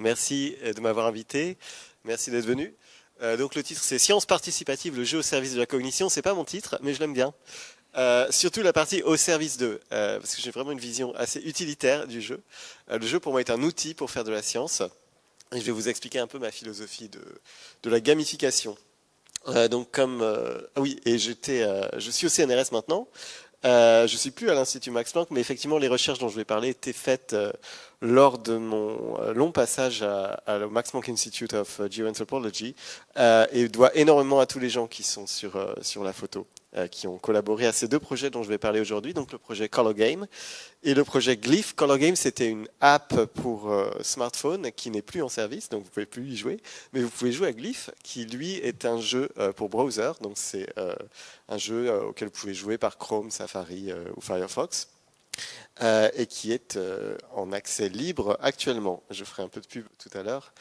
Merci de m'avoir invité. Merci d'être venu. Donc le titre c'est Science participative, le jeu au service de la cognition. C'est pas mon titre, mais je l'aime bien. Surtout la partie au service de, parce que j'ai vraiment une vision assez utilitaire du jeu. Le jeu pour moi est un outil pour faire de la science. Et je vais vous expliquer un peu ma philosophie de la gamification. Ah oui, et je suis au CNRS maintenant. Je suis plus à l'Institut Max Planck, mais effectivement, les recherches dont je vais parler étaient faites lors de mon long passage au Max Planck Institute of Geoanthropology et doit énormément à tous les gens qui sont sur la photo, qui ont collaboré à ces deux projets dont je vais parler aujourd'hui, donc le projet Color Game et le projet Glyph. Color Game, c'était une app pour smartphone qui n'est plus en service, donc vous pouvez plus y jouer, mais vous pouvez jouer à Glyph, qui lui est un jeu pour browser, donc c'est un jeu auquel vous pouvez jouer par Chrome, Safari ou Firefox, et qui est en accès libre actuellement. Je ferai un peu de pub tout à l'heure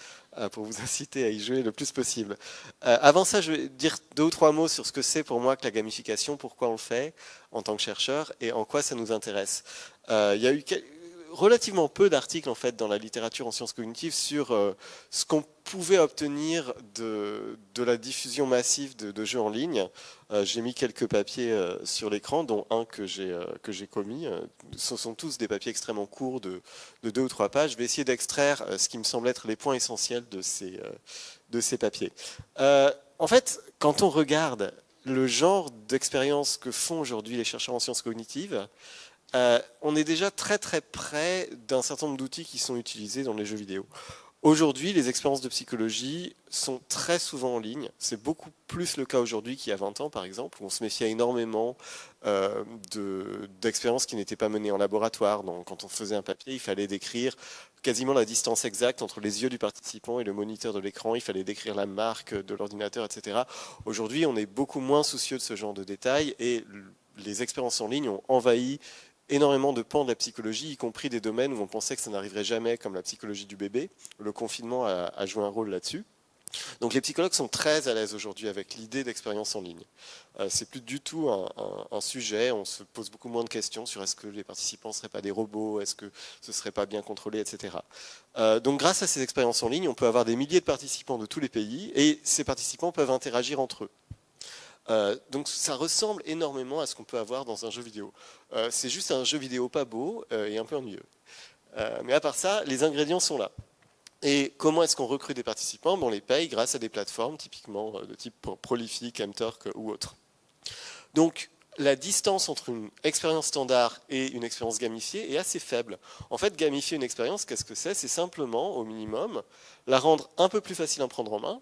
pour vous inciter à y jouer le plus possible. Avant ça, je vais dire 2 ou 3 mots sur ce que c'est pour moi que la gamification, pourquoi on le fait en tant que chercheur et en quoi ça nous intéresse. Il y a eu relativement peu d'articles en fait dans la littérature en sciences cognitives sur ce qu'on pouvait obtenir de la diffusion massive de jeux en ligne. J'ai mis quelques papiers sur l'écran, dont un que j'ai commis. Ce sont tous des papiers extrêmement courts de 2 ou 3 pages. Je vais essayer d'extraire ce qui me semble être les points essentiels de ces papiers. En fait, quand on regarde le genre d'expérience que font aujourd'hui les chercheurs en sciences cognitives, on est déjà très très près d'un certain nombre d'outils qui sont utilisés dans les jeux vidéo. Aujourd'hui, les expériences de psychologie sont très souvent en ligne. C'est beaucoup plus le cas aujourd'hui qu'il y a 20 ans, par exemple, où on se méfiait énormément d'expériences qui n'étaient pas menées en laboratoire. Donc, quand on faisait un papier, il fallait décrire quasiment la distance exacte entre les yeux du participant et le moniteur de l'écran. Il fallait décrire la marque de l'ordinateur, etc. Aujourd'hui, on est beaucoup moins soucieux de ce genre de détails et les expériences en ligne ont envahi énormément de pans de la psychologie, y compris des domaines où on pensait que ça n'arriverait jamais, comme la psychologie du bébé. Le confinement a joué un rôle là-dessus. Donc les psychologues sont très à l'aise aujourd'hui avec l'idée d'expérience en ligne. C'est plus du tout un sujet, on se pose beaucoup moins de questions sur est-ce que les participants ne seraient pas des robots, est-ce que ce ne serait pas bien contrôlé, etc. Donc grâce à ces expériences en ligne, on peut avoir des milliers de participants de tous les pays et ces participants peuvent interagir entre eux. Donc ça ressemble énormément à ce qu'on peut avoir dans un jeu vidéo. C'est juste un jeu vidéo pas beau et un peu ennuyeux. Mais à part ça, les ingrédients sont là. Et comment est-ce qu'on recrute des participants? On les paye grâce à des plateformes, typiquement de type Prolific, Mtork ou autre. Donc la distance entre une expérience standard et une expérience gamifiée est assez faible. En fait, gamifier une expérience, qu'est-ce que c'est? C'est simplement, au minimum, la rendre un peu plus facile à prendre en main,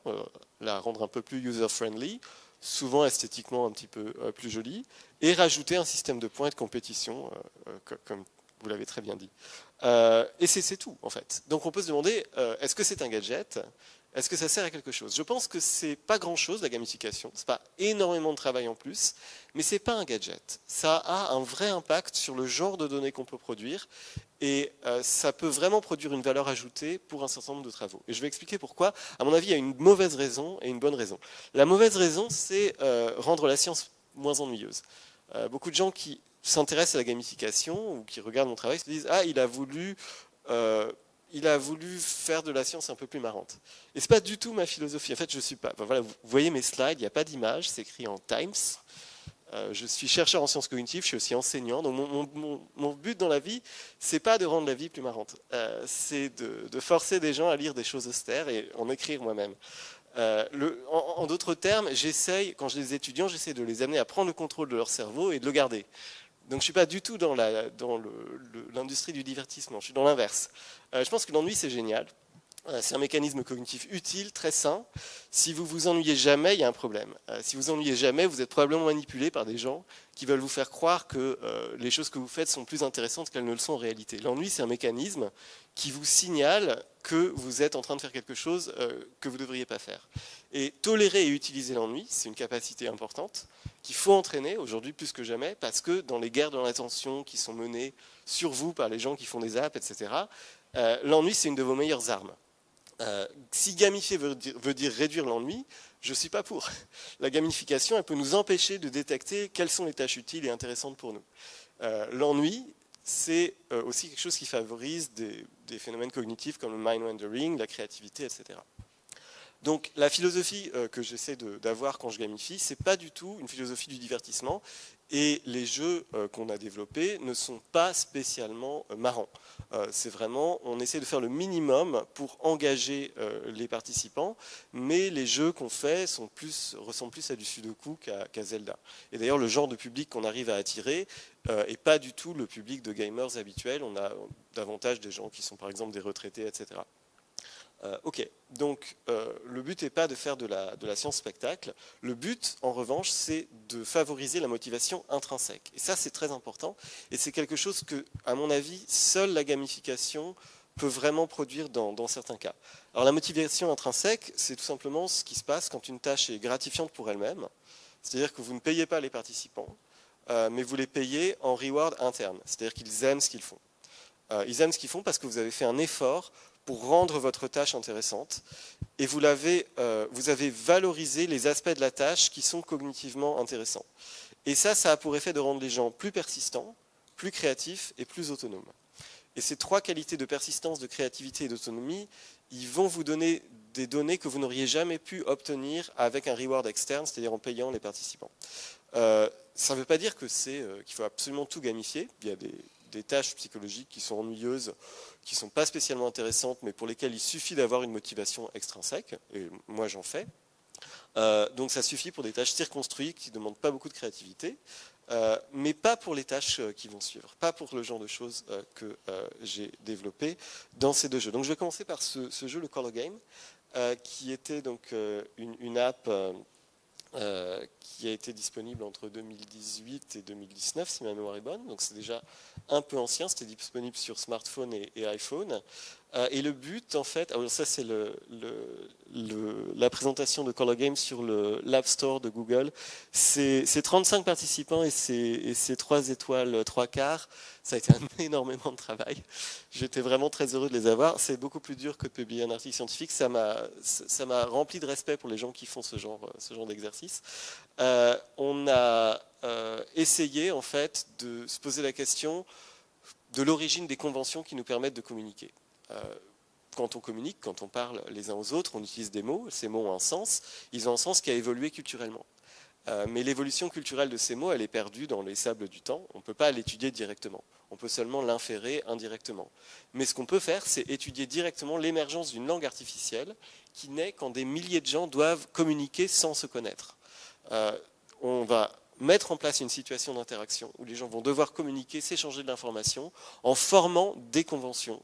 la rendre un peu plus user-friendly, souvent esthétiquement un petit peu plus jolie, et rajouter un système de points et de compétition, comme vous l'avez très bien dit. Et c'est tout, en fait. Donc on peut se demander, est-ce que c'est un gadget? Est-ce que ça sert à quelque chose? Je pense que c'est pas grand-chose, la gamification. C'est pas énormément de travail en plus, mais c'est pas un gadget. Ça a un vrai impact sur le genre de données qu'on peut produire, et ça peut vraiment produire une valeur ajoutée pour un certain nombre de travaux. Et je vais expliquer pourquoi. À mon avis, il y a une mauvaise raison et une bonne raison. La mauvaise raison, c'est rendre la science moins ennuyeuse. Beaucoup de gens qui s'intéressent à la gamification ou qui regardent mon travail se disent « Ah, il a voulu faire de la science un peu plus marrante. » Et c'est pas du tout ma philosophie. En fait, je suis pas. Enfin, voilà, vous voyez mes slides, il n'y a pas d'image, c'est écrit en Times. Je suis chercheur en sciences cognitives, je suis aussi enseignant. Donc mon but dans la vie, c'est pas de rendre la vie plus marrante. C'est de forcer des gens à lire des choses austères et en écrire moi-même. En d'autres termes, j'essaye, quand j'ai des étudiants, j'essaie de les amener à prendre le contrôle de leur cerveau et de le garder. Donc je ne suis pas du tout dans l'industrie du divertissement, je suis dans l'inverse. Je pense que l'ennui, c'est génial. C'est un mécanisme cognitif utile, très sain. Si vous vous ennuyez jamais, il y a un problème. Si vous ennuyez jamais, vous êtes probablement manipulé par des gens qui veulent vous faire croire que les choses que vous faites sont plus intéressantes qu'elles ne le sont en réalité. L'ennui, c'est un mécanisme qui vous signale que vous êtes en train de faire quelque chose que vous ne devriez pas faire. Et tolérer et utiliser l'ennui, c'est une capacité importante qu'il faut entraîner aujourd'hui plus que jamais, parce que dans les guerres de l'attention qui sont menées sur vous par les gens qui font des apps, etc., l'ennui, c'est une de vos meilleures armes. Si gamifier veut dire réduire l'ennui, je ne suis pas pour. La gamification, elle peut nous empêcher de détecter quelles sont les tâches utiles et intéressantes pour nous. L'ennui, c'est aussi quelque chose qui favorise des phénomènes cognitifs comme le mind wandering, la créativité, etc. Donc la philosophie que j'essaie d'avoir quand je gamifie, c'est pas du tout une philosophie du divertissement, et les jeux qu'on a développés ne sont pas spécialement marrants. C'est vraiment, on essaie de faire le minimum pour engager les participants, mais les jeux qu'on fait ressemblent plus à du Sudoku qu'à Zelda. Et d'ailleurs, le genre de public qu'on arrive à attirer est pas du tout le public de gamers habituel. On a davantage des gens qui sont par exemple des retraités, etc. Ok, donc le but n'est pas de faire de la science spectacle. Le but, en revanche, c'est de favoriser la motivation intrinsèque. Et ça, c'est très important. Et c'est quelque chose que, à mon avis, seule la gamification peut vraiment produire dans certains cas. Alors la motivation intrinsèque, c'est tout simplement ce qui se passe quand une tâche est gratifiante pour elle-même. C'est-à-dire que vous ne payez pas les participants, mais vous les payez en reward interne. C'est-à-dire qu'ils aiment ce qu'ils font. Ils aiment ce qu'ils font parce que vous avez fait un effort pour rendre votre tâche intéressante, et vous avez valorisé les aspects de la tâche qui sont cognitivement intéressants. Et ça a pour effet de rendre les gens plus persistants, plus créatifs et plus autonomes. Et ces trois qualités de persistance, de créativité et d'autonomie, ils vont vous donner des données que vous n'auriez jamais pu obtenir avec un reward externe, c'est-à-dire en payant les participants. Ça ne veut pas dire qu'il faut absolument tout gamifier. Il y a des tâches psychologiques qui sont ennuyeuses, qui ne sont pas spécialement intéressantes, mais pour lesquelles il suffit d'avoir une motivation extrinsèque, et moi j'en fais. Donc ça suffit pour des tâches circonscrites qui ne demandent pas beaucoup de créativité, mais pas pour les tâches qui vont suivre, pas pour le genre de choses que j'ai développé dans ces deux jeux. Donc je vais commencer par ce jeu, le Color Game, qui était donc une app qui a été disponible entre 2018 et 2019, si ma mémoire est bonne. Donc c'est déjà un peu ancien, c'était disponible sur smartphone et iPhone. Et le but, en fait, alors ça c'est la présentation de Color Game sur l'App Store de Google. C'est 35 participants et c'est 3 étoiles, 3 quarts. Ça a été un énormément de travail. J'étais vraiment très heureux de les avoir. C'est beaucoup plus dur que de publier un article scientifique. Ça m'a rempli de respect pour les gens qui font ce genre d'exercice. On a essayé, en fait, de se poser la question de l'origine des conventions qui nous permettent de communiquer. Quand on communique, quand on parle les uns aux autres, on utilise des mots. Ces mots ont un sens. Ils ont un sens qui a évolué culturellement. Mais l'évolution culturelle de ces mots, elle est perdue dans les sables du temps. On ne peut pas l'étudier directement. On peut seulement l'inférer indirectement. Mais ce qu'on peut faire, c'est étudier directement l'émergence d'une langue artificielle qui naît quand des milliers de gens doivent communiquer sans se connaître. On va mettre en place une situation d'interaction où les gens vont devoir communiquer, s'échanger de l'information en formant des conventions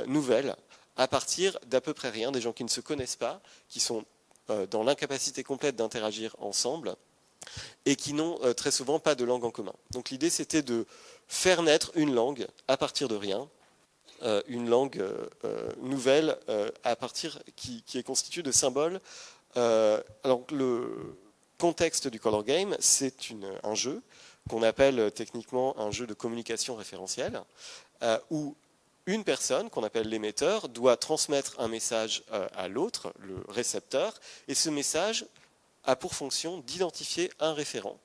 nouvelles à partir d'à peu près rien, des gens qui ne se connaissent pas, qui sont dans l'incapacité complète d'interagir ensemble et qui n'ont très souvent pas de langue en commun. Donc l'idée, c'était de faire naître une langue à partir de rien, une langue nouvelle à partir qui est constituée de symboles. Alors le contexte du Color Game, c'est un jeu qu'on appelle techniquement un jeu de communication référentielle, où une personne, qu'on appelle l'émetteur, doit transmettre un message à l'autre, le récepteur, et ce message a pour fonction d'identifier un référent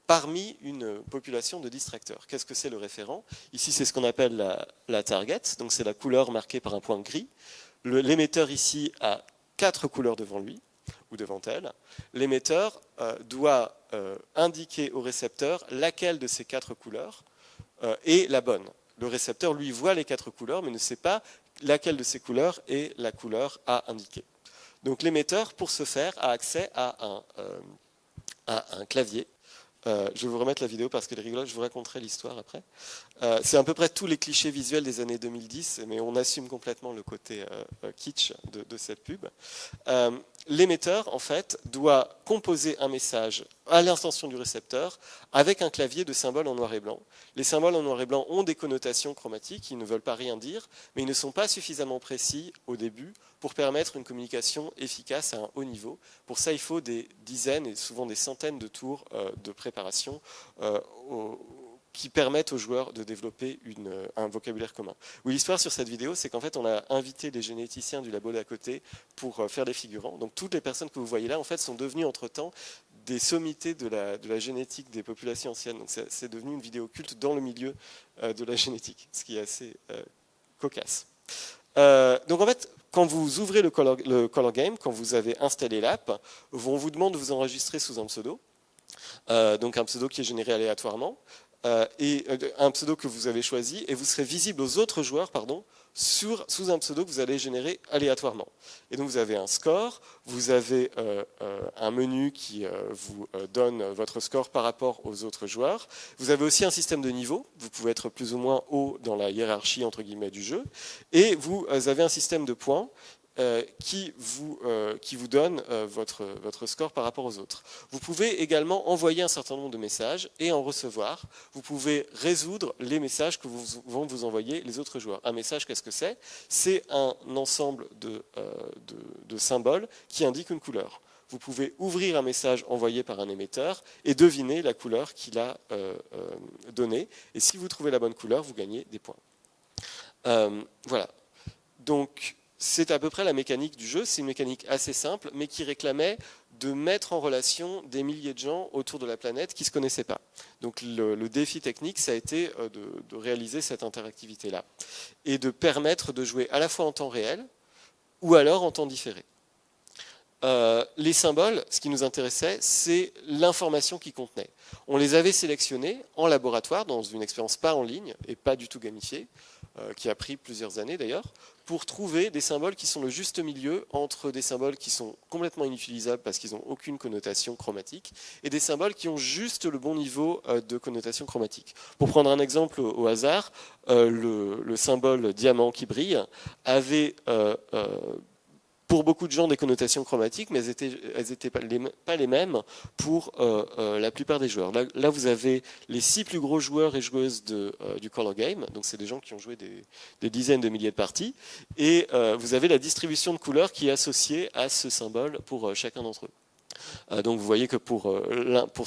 parmi une population de distracteurs. Qu'est-ce que c'est le référent? Ici, c'est ce qu'on appelle la target, donc c'est la couleur marquée par un point gris. L'émetteur ici a 4 couleurs devant lui, ou devant elle. L'émetteur doit indiquer au récepteur laquelle de ces 4 couleurs est la bonne. Le récepteur, lui, voit les 4 couleurs, mais ne sait pas laquelle de ces couleurs est la couleur à indiquer. Donc l'émetteur, pour ce faire, a accès à un clavier. Je vais vous remettre la vidéo parce qu'elle est rigolote, je vous raconterai l'histoire après. C'est à peu près tous les clichés visuels des années 2010, mais on assume complètement le côté kitsch de cette pub. L'émetteur, en fait, doit composer un message à l'intention du récepteur avec un clavier de symboles en noir et blanc. Les symboles en noir et blanc ont des connotations chromatiques, ils ne veulent pas rien dire, mais ils ne sont pas suffisamment précis au début pour permettre une communication efficace à un haut niveau. Pour ça, il faut des dizaines et souvent des centaines de tours de préparation qui permettent aux joueurs de développer un vocabulaire commun. Oui, l'histoire sur cette vidéo, c'est qu'en fait, on a invité les généticiens du labo d'à côté pour faire des figurants. Donc toutes les personnes que vous voyez là, en fait, sont devenues entre-temps des sommités de la génétique des populations anciennes. Donc c'est devenu une vidéo culte dans le milieu de la génétique, ce qui est assez cocasse. Donc en fait, quand vous ouvrez le Color Game, quand vous avez installé l'app, on vous demande de vous enregistrer sous un pseudo. Donc un pseudo qui est généré aléatoirement, et un pseudo que vous avez choisi, et vous serez visible aux autres joueurs, sous un pseudo que vous allez générer aléatoirement. Et donc vous avez un score, vous avez un menu qui vous donne votre score par rapport aux autres joueurs. Vous avez aussi un système de niveau, vous pouvez être plus ou moins haut dans la hiérarchie entre guillemets du jeu, et vous avez un système de points qui vous donne votre score par rapport aux autres. Vous pouvez également envoyer un certain nombre de messages et en recevoir. Vous pouvez résoudre les messages que vont vous envoyer les autres joueurs. Un message, qu'est-ce que c'est? C'est un ensemble de symboles qui indiquent une couleur. Vous pouvez ouvrir un message envoyé par un émetteur et deviner la couleur qu'il a donnée. Et si vous trouvez la bonne couleur, vous gagnez des points. Voilà. Donc, c'est à peu près la mécanique du jeu. C'est une mécanique assez simple, mais qui réclamait de mettre en relation des milliers de gens autour de la planète qui ne se connaissaient pas. Donc le défi technique, ça a été de réaliser cette interactivité-là et de permettre de jouer à la fois en temps réel ou alors en temps différé. Les symboles, ce qui nous intéressait, c'est l'information qu'ils contenaient. On les avait sélectionnés en laboratoire, dans une expérience pas en ligne et pas du tout gamifiée, qui a pris plusieurs années d'ailleurs, pour trouver des symboles qui sont le juste milieu entre des symboles qui sont complètement inutilisables parce qu'ils n'ont aucune connotation chromatique et des symboles qui ont juste le bon niveau de connotation chromatique. Pour prendre un exemple au hasard, le symbole diamant qui brille avait pour beaucoup de gens des connotations chromatiques, mais elles n'étaient pas les mêmes pour la plupart des joueurs. Là, vous avez les 6 plus gros joueurs et joueuses du Color Game, donc c'est des gens qui ont joué des dizaines de milliers de parties, et vous avez la distribution de couleurs qui est associée à ce symbole pour chacun d'entre eux. Donc vous voyez que pour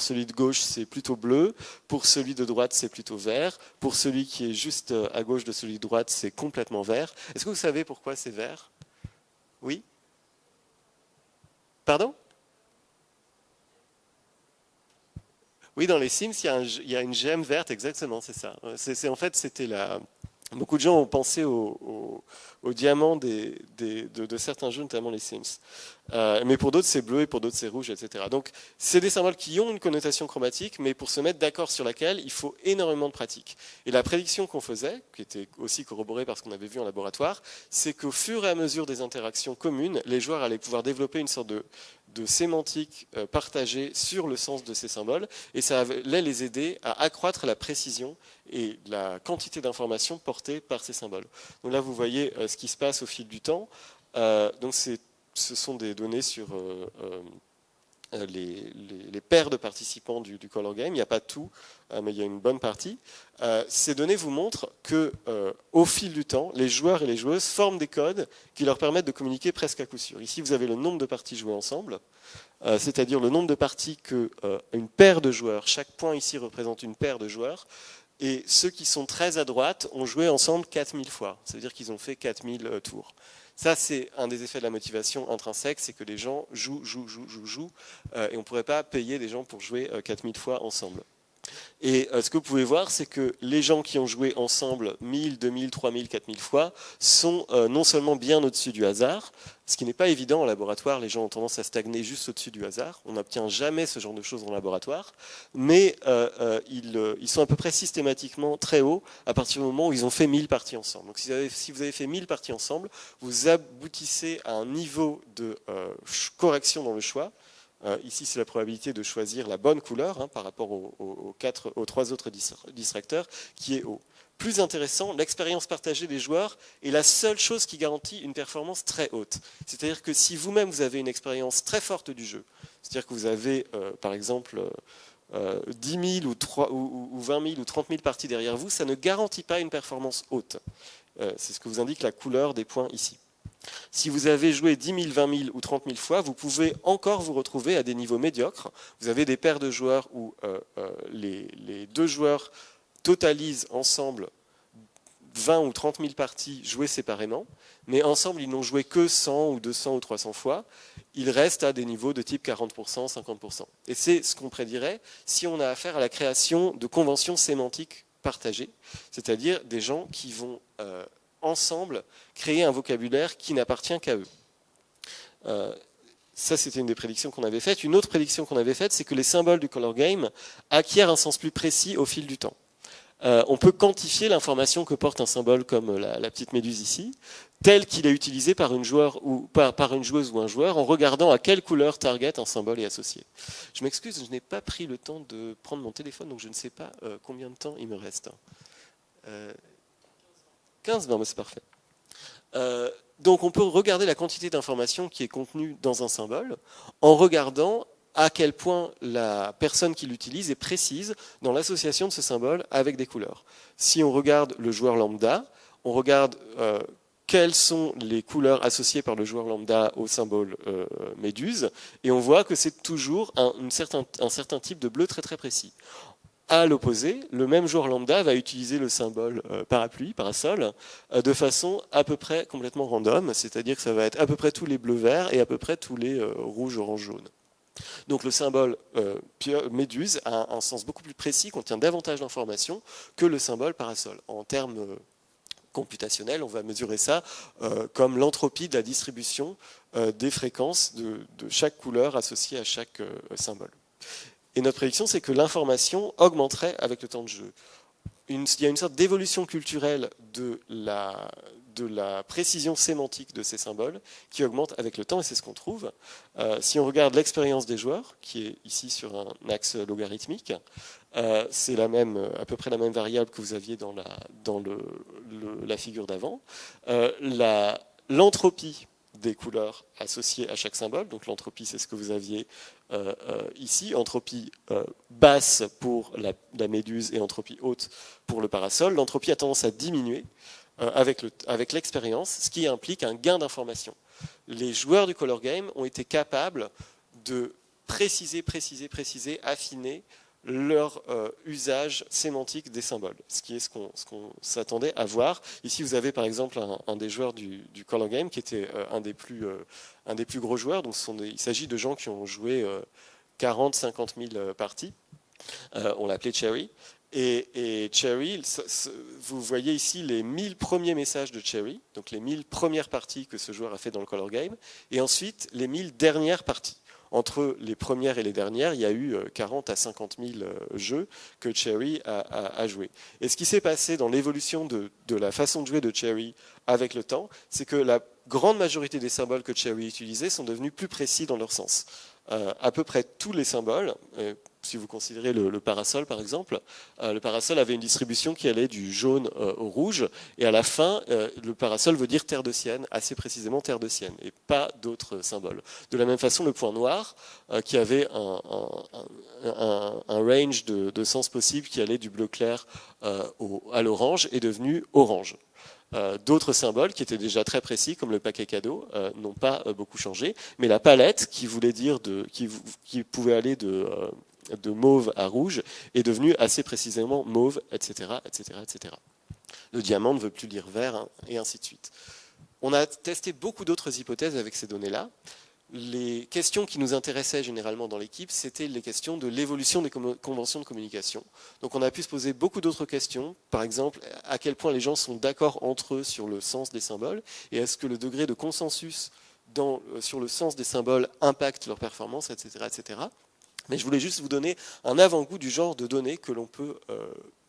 celui de gauche, c'est plutôt bleu, pour celui de droite, c'est plutôt vert, pour celui qui est juste à gauche de celui de droite, c'est complètement vert. Est-ce que vous savez pourquoi c'est vert? Oui? Pardon? Oui, dans les Sims, il y a une gemme verte, exactement, c'est ça. En fait, c'était beaucoup de gens ont pensé au diamant de certains jeux, notamment les Sims. Mais pour d'autres, c'est bleu, et pour d'autres, c'est rouge, etc. Donc, c'est des symboles qui ont une connotation chromatique, mais pour se mettre d'accord sur laquelle, il faut énormément de pratique. Et la prédiction qu'on faisait, qui était aussi corroborée par ce qu'on avait vu en laboratoire, c'est qu'au fur et à mesure des interactions communes, les joueurs allaient pouvoir développer une sorte de sémantique partagée sur le sens de ces symboles, et ça allait les aider à accroître la précision et la quantité d'informations portées par ces symboles. Donc là, vous voyez ce qui se passe au fil du temps. Donc ce sont des données sur les paires de participants du Color Game. Il n'y a pas tout, mais il y a une bonne partie. Ces données vous montrent qu'au fil du temps, les joueurs et les joueuses forment des codes qui leur permettent de communiquer presque à coup sûr. Ici, vous avez le nombre de parties jouées ensemble, c'est-à-dire le nombre de parties qu'une paire de joueurs, chaque point ici représente une paire de joueurs, et ceux qui sont très à droite ont joué ensemble 4000 fois. Ça veut dire qu'ils ont fait 4000 tours. Ça, c'est un des effets de la motivation intrinsèque, c'est que les gens jouent, et on ne pourrait pas payer des gens pour jouer 4000 fois ensemble. Et ce que vous pouvez voir, c'est que les gens qui ont joué ensemble 1000, 2000, 3000, 4000 fois sont non seulement bien au-dessus du hasard, ce qui n'est pas évident en laboratoire, les gens ont tendance à stagner juste au-dessus du hasard, on n'obtient jamais ce genre de choses en laboratoire, mais ils sont à peu près systématiquement très hauts à partir du moment où ils ont fait 1000 parties ensemble. Donc si vous avez fait 1000 parties ensemble, vous aboutissez à un niveau de correction dans le choix. Ici, c'est la probabilité de choisir la bonne couleur par rapport aux 3 autres distracteurs qui est haut. Plus intéressant, l'expérience partagée des joueurs est la seule chose qui garantit une performance très haute. C'est-à-dire que si vous-même vous avez une expérience très forte du jeu, c'est-à-dire que vous avez par exemple 10 000 ou 20 000 ou 30 000 parties derrière vous, ça ne garantit pas une performance haute. C'est ce que vous indique la couleur des points ici. Si vous avez joué 10 000, 20 000 ou 30 000 fois, vous pouvez encore vous retrouver à des niveaux médiocres. Vous avez des paires de joueurs où les deux joueurs totalisent ensemble 20 ou 30 000 parties jouées séparément, mais ensemble ils n'ont joué que 100 ou 200 ou 300 fois. Ils restent à des niveaux de type 40%, 50%. Et c'est ce qu'on prédirait si on a affaire à la création de conventions sémantiques partagés, c'est-à-dire des gens qui vont ensemble créer un vocabulaire qui n'appartient qu'à eux. Ça, c'était une des prédictions qu'on avait faites. Une autre prédiction qu'on avait faite, c'est que les symboles du color game acquièrent un sens plus précis au fil du temps. On peut quantifier l'information que porte un symbole comme la petite méduse ici, tel qu'il est utilisé par une joueuse ou un joueur en regardant à quelle couleur target un symbole est associé. Je m'excuse, je n'ai pas pris le temps de prendre mon téléphone, donc je ne sais pas combien de temps il me reste. 15, non, mais c'est parfait. Donc on peut regarder la quantité d'informations qui est contenue dans un symbole en regardant à quel point la personne qui l'utilise est précise dans l'association de ce symbole avec des couleurs. Si on regarde le joueur lambda, on regarde quelles sont les couleurs associées par le joueur lambda au symbole méduse, et on voit que c'est toujours un certain type de bleu très très précis. À l'opposé, le même joueur lambda va utiliser le symbole parapluie, parasol, de façon à peu près complètement random, c'est-à-dire que ça va être à peu près tous les bleus verts et à peu près tous les rouges, orange, jaunes. Donc le symbole méduse a un sens beaucoup plus précis, contient davantage d'informations que le symbole parasol. En termes computationnels, on va mesurer ça comme l'entropie de la distribution des fréquences de chaque couleur associée à chaque symbole. Et notre prédiction, c'est que l'information augmenterait avec le temps de jeu. Il y a une sorte d'évolution culturelle de la précision sémantique de ces symboles qui augmente avec le temps, et c'est ce qu'on trouve. Si on regarde l'expérience des joueurs, qui est ici sur un axe logarithmique, c'est à peu près la même variable que vous aviez dans la figure d'avant. L'entropie des couleurs associées à chaque symbole, donc l'entropie, c'est ce que vous aviez ici, entropie basse pour la méduse et entropie haute pour le parasol. L'entropie a tendance à diminuer avec l'expérience, ce qui implique un gain d'information. Les joueurs du color game ont été capables de préciser, affiner leur usage sémantique des symboles, ce qui est ce qu'on s'attendait à voir. Ici, vous avez par exemple un des joueurs du color game qui était un des plus gros joueurs. Donc, il s'agit de gens qui ont joué 40-50 000 parties. On l'appelait Cherry. Et Cherry, vous voyez ici les 1000 premiers messages de Cherry, donc les 1000 premières parties que ce joueur a fait dans le color game, et ensuite les 1000 dernières parties. Entre les premières et les dernières, il y a eu 40 à 50 000 jeux que Cherry a joué. Et ce qui s'est passé dans l'évolution de la façon de jouer de Cherry avec le temps, c'est que la grande majorité des symboles que Cherry utilisait sont devenus plus précis dans leur sens. À peu près tous les symboles, si vous considérez le parasol par exemple, le parasol avait une distribution qui allait du jaune au rouge, et à la fin, le parasol veut dire terre de Sienne, assez précisément terre de Sienne, et pas d'autres symboles. De la même façon, le point noir, qui avait un range de sens possible qui allait du bleu clair à l'orange, est devenu orange. D'autres symboles qui étaient déjà très précis, comme le paquet cadeau, n'ont pas beaucoup changé. Mais la palette, qui voulait dire qui pouvait aller de mauve à rouge, est devenue assez précisément mauve, etc., etc., etc. Le diamant ne veut plus lire vert, hein, et ainsi de suite. On a testé beaucoup d'autres hypothèses avec ces données-là. Les questions qui nous intéressaient généralement dans l'équipe, c'était les questions de l'évolution des conventions de communication. Donc on a pu se poser beaucoup d'autres questions, par exemple, à quel point les gens sont d'accord entre eux sur le sens des symboles, et est-ce que le degré de consensus sur le sens des symboles impacte leur performance, etc., etc. Mais je voulais juste vous donner un avant-goût du genre de données que l'on peut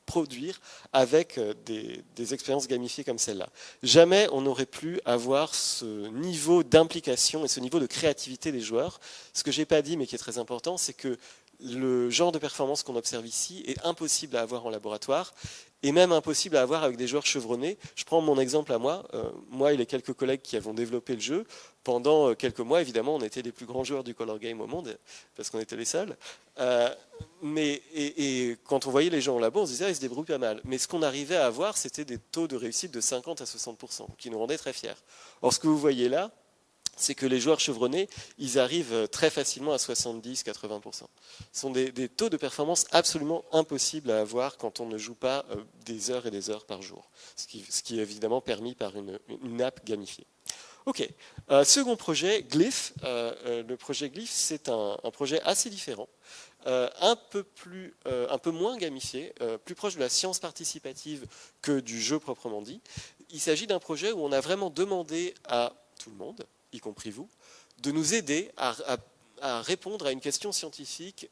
produire avec des expériences gamifiées comme celle-là. Jamais on n'aurait pu avoir ce niveau d'implication et ce niveau de créativité des joueurs. Ce que je n'ai pas dit, mais qui est très important, c'est que le genre de performance qu'on observe ici est impossible à avoir en laboratoire, et même impossible à avoir avec des joueurs chevronnés. Je prends mon exemple à moi. Moi et les quelques collègues qui avons développé le jeu, pendant quelques mois, évidemment, on était les plus grands joueurs du color game au monde, parce qu'on était les seuls. Et quand on voyait les gens au labo, on se disait, ils se débrouillent pas mal. Mais ce qu'on arrivait à avoir, c'était des taux de réussite de 50 à 60%, qui nous rendaient très fiers. Or, ce que vous voyez là, c'est que les joueurs chevronnés, ils arrivent très facilement à 70-80%. Ce sont des taux de performance absolument impossibles à avoir quand on ne joue pas des heures et des heures par jour, ce qui est évidemment permis par une app gamifiée. Ok. Second projet, Glyph. Le projet Glyph, c'est un projet assez différent, un peu moins gamifié, plus proche de la science participative que du jeu proprement dit. Il s'agit d'un projet où on a vraiment demandé à tout le monde, y compris vous, de nous aider à répondre à une question scientifique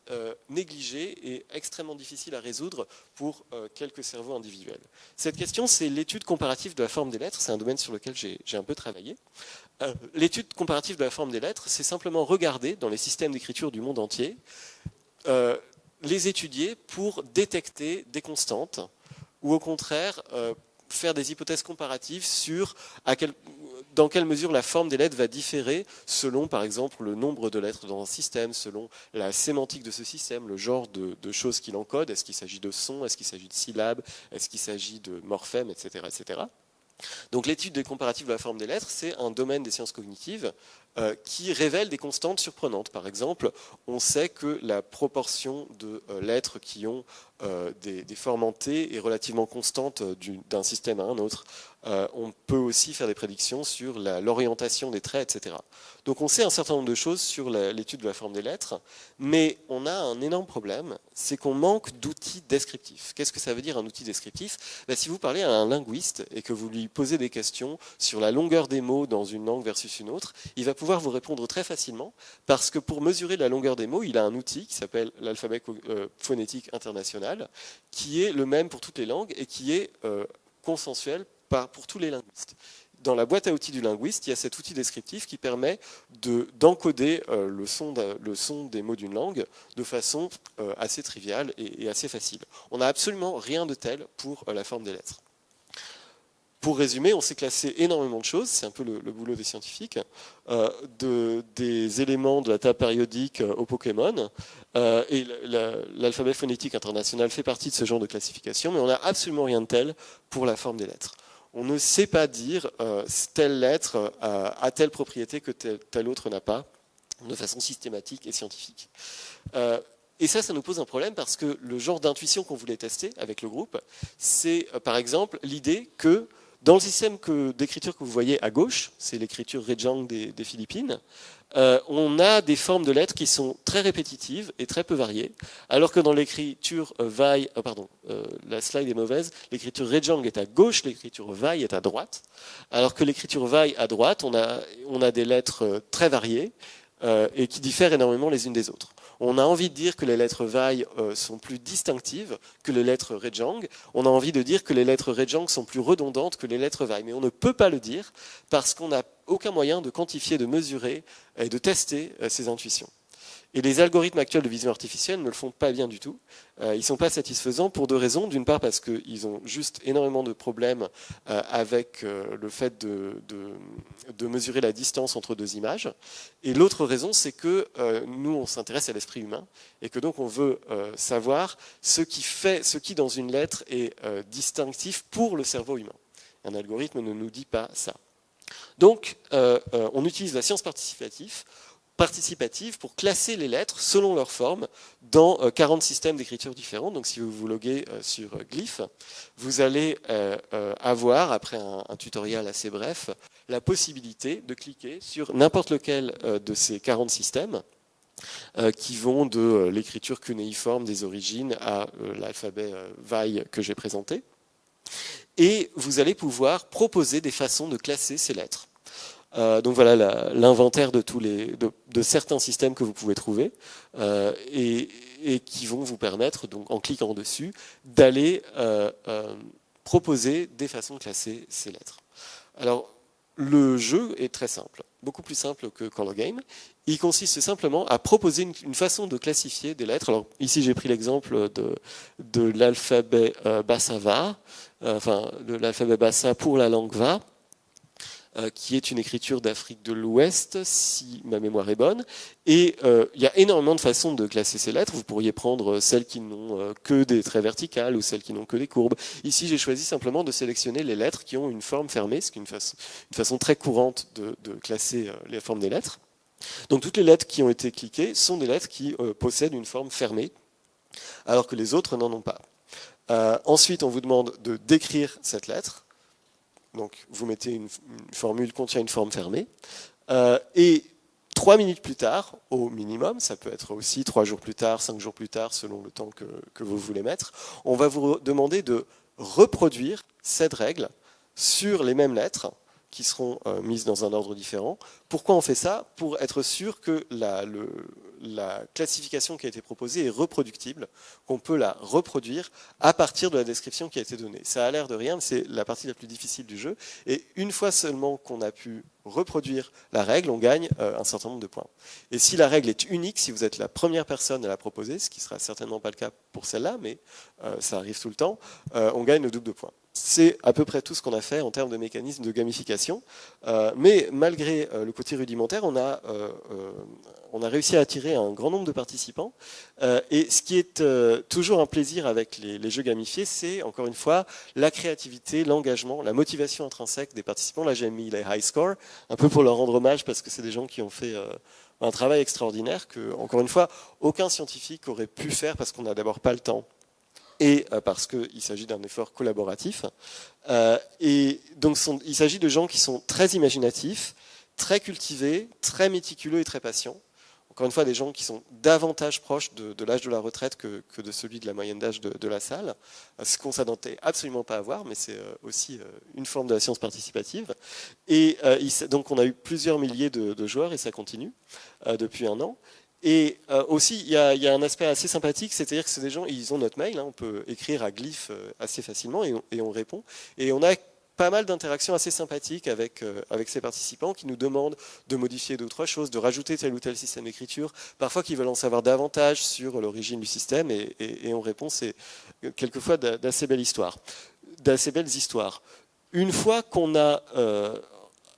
négligée et extrêmement difficile à résoudre pour quelques cerveaux individuels. Cette question, c'est l'étude comparative de la forme des lettres. C'est un domaine sur lequel j'ai un peu travaillé. L'étude comparative de la forme des lettres, c'est simplement regarder dans les systèmes d'écriture du monde entier, les étudier pour détecter des constantes ou au contraire faire des hypothèses comparatives sur dans quelle mesure la forme des lettres va différer selon, par exemple, le nombre de lettres dans un système, selon la sémantique de ce système, le genre de choses qu'il encode. Est-ce qu'il s'agit de sons, est-ce qu'il s'agit de syllabes, est-ce qu'il s'agit de morphèmes, etc., etc. Donc l'étude des comparatifs de la forme des lettres, c'est un domaine des sciences cognitives qui révèle des constantes surprenantes. Par exemple, on sait que la proportion de lettres qui ont des formes en T est relativement constante d'un système à un autre. On peut aussi faire des prédictions sur l'orientation des traits, etc. Donc on sait un certain nombre de choses sur l'étude de la forme des lettres, mais on a un énorme problème, c'est qu'on manque d'outils descriptifs. Qu'est-ce que ça veut dire un outil descriptif? Si vous parlez à un linguiste et que vous lui posez des questions sur la longueur des mots dans une langue versus une autre, il va pouvoir vous répondre très facilement, parce que pour mesurer la longueur des mots, il a un outil qui s'appelle l'alphabet phonétique international, qui est le même pour toutes les langues et qui est consensuel pour tous les linguistes. Dans la boîte à outils du linguiste, il y a cet outil descriptif qui permet d'encoder le son des mots d'une langue de façon assez triviale et assez facile. On n'a absolument rien de tel pour la forme des lettres. Pour résumer, on s'est classé énormément de choses, c'est un peu le boulot des scientifiques, des éléments de la table périodique au Pokémon, et l'alphabet phonétique international fait partie de ce genre de classification, mais on n'a absolument rien de tel pour la forme des lettres. On ne sait pas dire telle lettre a telle propriété que telle autre n'a pas, de façon systématique et scientifique. Et ça nous pose un problème parce que le genre d'intuition qu'on voulait tester avec le groupe, c'est par exemple l'idée que dans le système d'écriture que vous voyez à gauche, c'est l'écriture Rejang des Philippines, on a des formes de lettres qui sont très répétitives et très peu variées, alors que dans l'écriture la slide est mauvaise, l'écriture Rejang est à gauche, l'écriture Vai est à droite, alors que l'écriture Vai à droite, on a des lettres très variées et qui diffèrent énormément les unes des autres. On a envie de dire que les lettres Vai sont plus distinctives que les lettres Rejang. On a envie de dire que les lettres Rejang sont plus redondantes que les lettres Vai. Mais on ne peut pas le dire parce qu'on n'a aucun moyen de quantifier, de mesurer et de tester ces intuitions. Et les algorithmes actuels de vision artificielle ne le font pas bien du tout. Ils ne sont pas satisfaisants pour deux raisons. D'une part parce qu'ils ont juste énormément de problèmes avec le fait de mesurer la distance entre deux images. Et l'autre raison, c'est que nous, on s'intéresse à l'esprit humain et que donc on veut savoir ce qui dans une lettre est distinctif pour le cerveau humain. Un algorithme ne nous dit pas ça. Donc, on utilise la science participative pour classer les lettres selon leur forme dans 40 systèmes d'écriture différents. Donc si vous vous loguez sur Glyph, vous allez avoir, après un tutoriel assez bref, la possibilité de cliquer sur n'importe lequel de ces 40 systèmes qui vont de l'écriture cunéiforme des origines à l'alphabet Vai que j'ai présenté. Et vous allez pouvoir proposer des façons de classer ces lettres. Donc voilà l'inventaire de certains systèmes que vous pouvez trouver et qui vont vous permettre, donc, en cliquant dessus, d'aller proposer des façons de classer ces lettres. Alors, le jeu est très simple, beaucoup plus simple que Color Game. Il consiste simplement à proposer une façon de classifier des lettres. Alors ici j'ai pris l'exemple de l'alphabet Bassa-Va, enfin de l'alphabet Bassa pour la langue Va, qui est une écriture d'Afrique de l'Ouest, si ma mémoire est bonne. Et il y a énormément de façons de classer ces lettres. Vous pourriez prendre celles qui n'ont que des traits verticales ou celles qui n'ont que des courbes. Ici, j'ai choisi simplement de sélectionner les lettres qui ont une forme fermée, ce qui est une façon très courante de classer les formes des lettres. Donc toutes les lettres qui ont été cliquées sont des lettres qui possèdent une forme fermée, alors que les autres n'en ont pas. Ensuite, on vous demande de décrire cette lettre. Donc vous mettez une formule contient une forme fermée. Et 3 minutes plus tard, au minimum, ça peut être aussi 3 jours plus tard, 5 jours plus tard, selon le temps que vous voulez mettre, on va vous demander de reproduire cette règle sur les mêmes lettres qui seront mises dans un ordre différent. Pourquoi on fait ça? Pour être sûr que la classification qui a été proposée est reproductible, qu'on peut la reproduire à partir de la description qui a été donnée. Ça a l'air de rien, mais c'est la partie la plus difficile du jeu. Et une fois seulement qu'on a pu reproduire la règle, on gagne un certain nombre de points. Et si la règle est unique, si vous êtes la première personne à la proposer, ce qui ne sera certainement pas le cas pour celle-là, mais ça arrive tout le temps, on gagne le double de points. C'est à peu près tout ce qu'on a fait en termes de mécanisme de gamification. Mais malgré le côté rudimentaire, on a réussi à attirer un grand nombre de participants. Et ce qui est toujours un plaisir avec les jeux gamifiés, c'est encore une fois la créativité, l'engagement, la motivation intrinsèque des participants. Là, j'ai mis les high scores, un peu pour leur rendre hommage, parce que c'est des gens qui ont fait un travail extraordinaire que, encore une fois, aucun scientifique aurait pu faire parce qu'on n'a d'abord pas le temps. Et parce qu'il s'agit d'un effort collaboratif. Et donc il s'agit de gens qui sont très imaginatifs, très cultivés, très méticuleux et très patients. Encore une fois, des gens qui sont davantage proches de l'âge de la retraite que de celui de la moyenne d'âge de la salle, ce qu'on ne s'attendait absolument pas à voir, mais c'est aussi une forme de la science participative. Et donc on a eu plusieurs milliers de joueurs, et ça continue depuis un an. Et aussi, il y a un aspect assez sympathique, c'est-à-dire que c'est des gens, ils ont notre mail, hein, on peut écrire à Glyph assez facilement et on répond. Et on a pas mal d'interactions assez sympathiques avec ces participants qui nous demandent de modifier d'autres choses, de rajouter tel ou tel système d'écriture, parfois qui veulent en savoir davantage sur l'origine du système, et on répond. C'est quelquefois d'assez belles histoires. Une fois qu'on a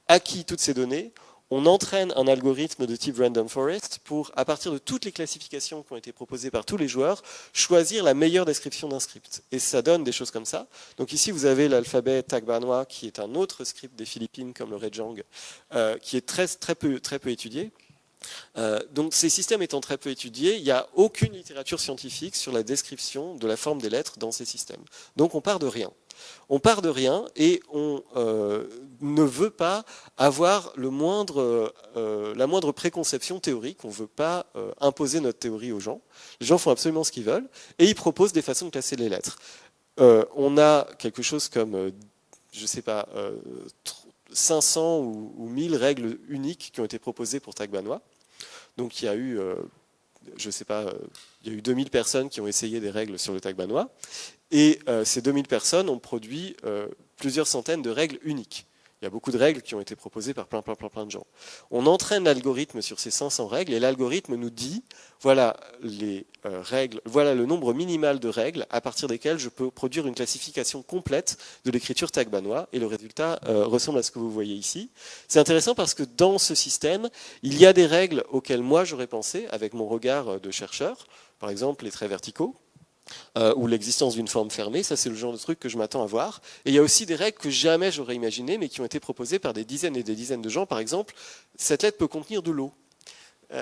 acquis toutes ces données, on entraîne un algorithme de type Random Forest pour, à partir de toutes les classifications qui ont été proposées par tous les joueurs, choisir la meilleure description d'un script. Et ça donne des choses comme ça. Donc ici, vous avez l'alphabet tagbanois, qui est un autre script des Philippines, comme le Rejang, qui est très peu étudié. Donc ces systèmes étant très peu étudiés, il n'y a aucune littérature scientifique sur la description de la forme des lettres dans ces systèmes. Donc on part de rien. On part de rien et on ne veut pas avoir la moindre préconception théorique. On ne veut pas imposer notre théorie aux gens. Les gens font absolument ce qu'ils veulent et ils proposent des façons de classer les lettres. On a quelque chose comme, je ne sais pas, 500 ou 1000 règles uniques qui ont été proposées pour tagbanois. Donc il y a eu, je sais pas, il y a eu 2000 personnes qui ont essayé des règles sur le tagbanois. Et ces 2000 personnes ont produit plusieurs centaines de règles uniques. Il y a beaucoup de règles qui ont été proposées par plein de gens. On entraîne l'algorithme sur ces 500 règles et l'algorithme nous dit voilà les règles, voilà le nombre minimal de règles à partir desquelles je peux produire une classification complète de l'écriture tagbanois, et le résultat ressemble à ce que vous voyez ici. C'est intéressant parce que dans ce système, il y a des règles auxquelles moi j'aurais pensé avec mon regard de chercheur, par exemple les traits verticaux. Ou l'existence d'une forme fermée, ça c'est le genre de truc que je m'attends à voir. Et il y a aussi des règles que jamais j'aurais imaginées, mais qui ont été proposées par des dizaines et des dizaines de gens. Par exemple, cette lettre peut contenir de l'eau.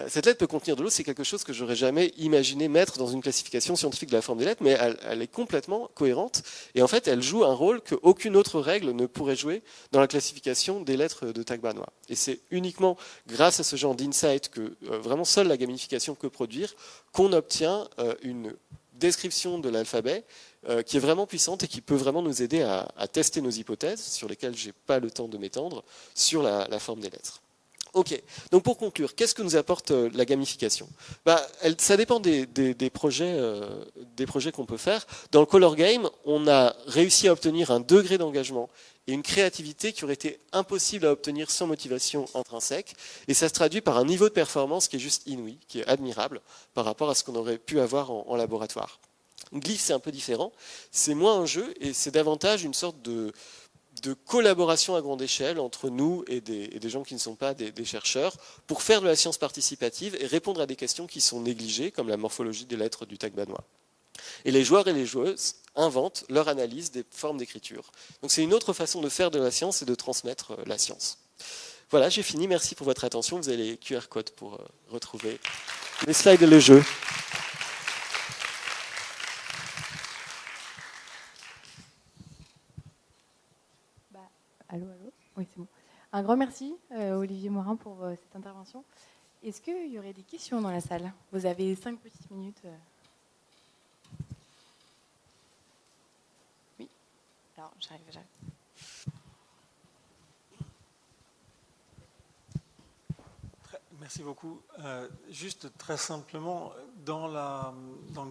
Cette lettre peut contenir de l'eau, c'est quelque chose que j'aurais jamais imaginé mettre dans une classification scientifique de la forme des lettres, mais elle est complètement cohérente. Et en fait, elle joue un rôle qu'aucune autre règle ne pourrait jouer dans la classification des lettres de tagbanois. Et c'est uniquement grâce à ce genre d'insight que vraiment seule la gamification peut produire qu'on obtient une description de l'alphabet qui est vraiment puissante et qui peut vraiment nous aider à tester nos hypothèses, sur lesquelles je n'ai pas le temps de m'étendre, sur la forme des lettres. Ok, donc pour conclure, qu'est-ce que nous apporte la gamification? Ça dépend des projets qu'on peut faire. Dans le Color Game, on a réussi à obtenir un degré d'engagement et une créativité qui aurait été impossible à obtenir sans motivation intrinsèque. Et ça se traduit par un niveau de performance qui est juste inouï, qui est admirable par rapport à ce qu'on aurait pu avoir en laboratoire. Glyph, c'est un peu différent. C'est moins un jeu et c'est davantage une sorte de collaboration à grande échelle entre nous et des gens qui ne sont pas des chercheurs pour faire de la science participative et répondre à des questions qui sont négligées, comme la morphologie des lettres du tagbanois. Et les joueurs et les joueuses inventent leur analyse des formes d'écriture. Donc c'est une autre façon de faire de la science et de transmettre la science. Voilà, j'ai fini. Merci pour votre attention. Vous avez les QR codes pour retrouver les slides et le jeu. Allô, allô. Oui, c'est bon. Un grand merci, Olivier Morin, pour cette intervention. Est-ce qu'il y aurait des questions dans la salle? Vous avez 5 petites minutes. Oui. Alors, j'arrive. Merci beaucoup. Juste très simplement, dans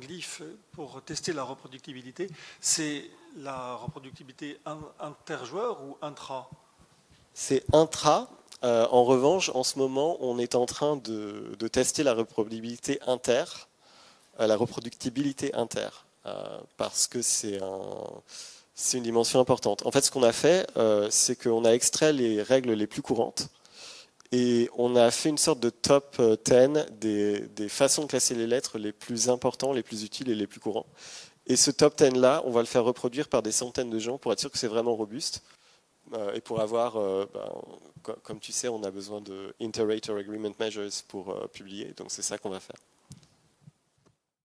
Glyph, pour tester la reproductibilité, c'est la reproductibilité interjoueur ou intra? C'est intra. En revanche, en ce moment, on est en train de tester la reproductibilité inter, parce que c'est une dimension importante. En fait, ce qu'on a fait, c'est qu'on a extrait les règles les plus courantes et on a fait une sorte de top 10 des façons de classer les lettres les plus importants, les plus utiles et les plus courants. Et ce top 10-là, on va le faire reproduire par des centaines de gens pour être sûr que c'est vraiment robuste. Et pour avoir, comme tu sais, on a besoin de Inter-Rater Agreement Measures pour publier, donc c'est ça qu'on va faire.